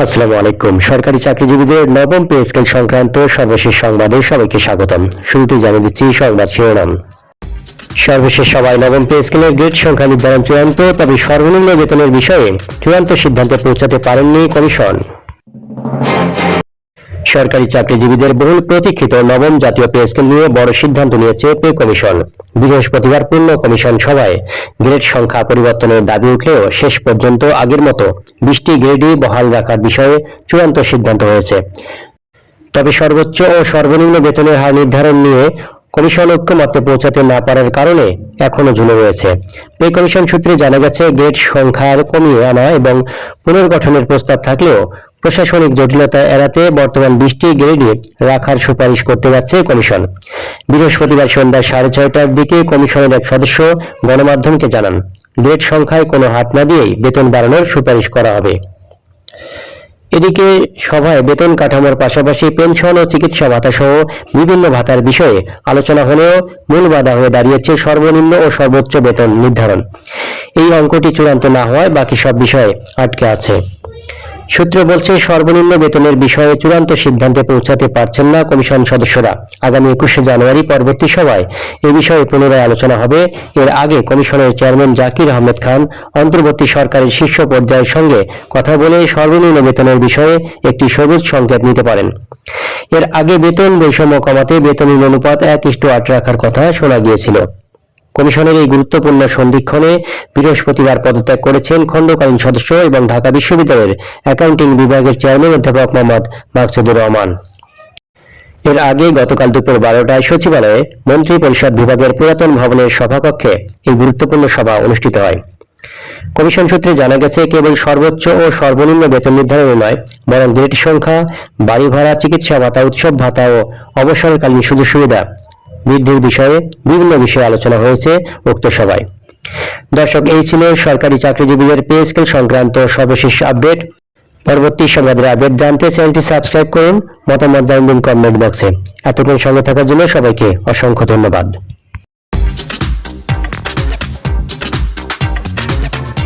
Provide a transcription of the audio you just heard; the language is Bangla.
আসসালামু আলাইকুম। সরকারি চাকরিজীবীদের নবম পে স্কেল সংক্রান্ত সর্বশেষ সংবাদে সবাইকে স্বাগতম। শুরুতেই জানিয়ে দিচ্ছি সংবাদ শিরোনাম। সর্বশেষ সভায় নবম পে স্কেলের গ্রেড সংখ্যা নির্ধারণ চূড়ান্ত, তবে সর্বনিম্ন বেতনের বিষয়ে চূড়ান্ত সিদ্ধান্তে পৌঁছাতে পারেননি কমিশন। সরকারি চাকরিজীবীদের বহুল প্রতীক্ষিত নবম জাতীয় পে স্কেল নিয়ে বড় সিদ্ধান্ত নিয়েছে পে কমিশন। বৃহস্পতিবার পূর্ণ কমিশন সভায় গ্রেড সংখ্যা পরিবর্তনের দাবি উঠলেও শেষ পর্যন্ত আগের মতো 20টি গ্রেডই বহাল রাখার বিষয়ে চূড়ান্ত সিদ্ধান্ত হয়েছে। তবে সর্বোচ্চ ও সর্বনিম্ন বেতনের হার নির্ধারণ নিয়ে কমিশন ঐক্যমত্যে পৌঁছাতে না পারার কারণে এখনো ঝুলে রয়েছে। পে কমিশন সূত্রে জানা গেছে, গ্রেড সংখ্যা কমিয়ে আনা এবং পুনর্গঠনের প্রস্তাব থাকলেও প্রশাসনিক জটিলতা এড়াতে বর্তমান 20টি গ্রেডে রাখার সুপারিশ করতে যাচ্ছে কমিশন। বৃহস্পতিবার সন্ধ্যা 6:30টার দিকে কমিশনের এক সদস্য গণমাধ্যমকে জানান, গ্রেড সংখ্যায় কোনো হাত না দিয়েই বেতন বাড়ানোর সুপারিশ করা হবে। এদিকে সভায় বেতন কাঠামোর পাশাপাশি পেনশন ও চিকিৎসা ভাতা সহ বিভিন্ন ভাতার বিষয়ে আলোচনা হলেও মূল বাধা হয়ে দাঁড়িয়েছে সর্বনিম্ন ও সর্বোচ্চ বেতন নির্ধারণ। এই অঙ্কটি চূড়ান্ত না হওয়ায় বাকি সব বিষয়ে আটকে আছে। সূত্র বলছে, সর্বনিম্ন বেতনের বিষয়ে চূড়ান্ত সিদ্ধান্তে পৌঁছাতে পারছেন না কমিশন সদস্যরা। আগামী 21শে জানুয়ারি পরবর্তী সভায় এ বিষয়ে পুনরায় আলোচনা হবে। এর আগে কমিশনের চেয়ারম্যান জাকির আহমেদ খান অন্তর্বর্তী সরকারের শীর্ষ পর্যায়ের সঙ্গে কথা বলে সর্বনিম্ন বেতনের বিষয়ে একটি সবুজ সংকেত নিতে পারেন। এর আগে বেতন বৈষম্য কমাতে বেতনের অনুপাত 1:8 রাখার কথা শোনা গিয়েছিল। কমিশনের এই গুরুত্বপূর্ণ সন্ধিক্ষণে বৃহস্পতিবার পদত্যাগ করেছেন খণ্ডকালীন সদস্য এবং ঢাকা বিশ্ববিদ্যালয়ের অ্যাকাউন্টিং বিভাগের চেয়ারম্যান অধ্যাপক মোহাম্মদ মাকসুদুর রহমান। এর আগে গতকাল দুপুর 12টায় সচিবালয়ে মন্ত্রী পরিষদ বিভাগের পুরাতন ভবনের সভাকক্ষে এই গুরুত্বপূর্ণ সভা অনুষ্ঠিত হয়। কমিশন সূত্রে জানা গেছে, কেবল সর্বোচ্চ ও সর্বনিম্ন বেতন নির্ধারণে নয়, বরং গ্রেড সংখ্যা, বাড়ি ভাড়া, চিকিৎসা ভাতা, উৎসব ভাতা ও অবসরকালীন সুযোগ সুবিধা বৃদ্ধির বিষয়ে বিভিন্ন বিষয়ে আলোচনা হয়েছে উক্ত সভায়। দর্শক, এই ছিল সরকারি চাকরিজীবীদের পে স্কেল সংক্রান্ত সর্বশেষ আপডেট। পরবর্তী সংবাদের আপডেট জানতে চ্যানেলটি সাবস্ক্রাইব করুন, মতামত জানিয়ে দিন কমেন্ট বক্সে। এতক্ষণ সঙ্গে থাকার জন্য সবাইকে অসংখ্য ধন্যবাদ।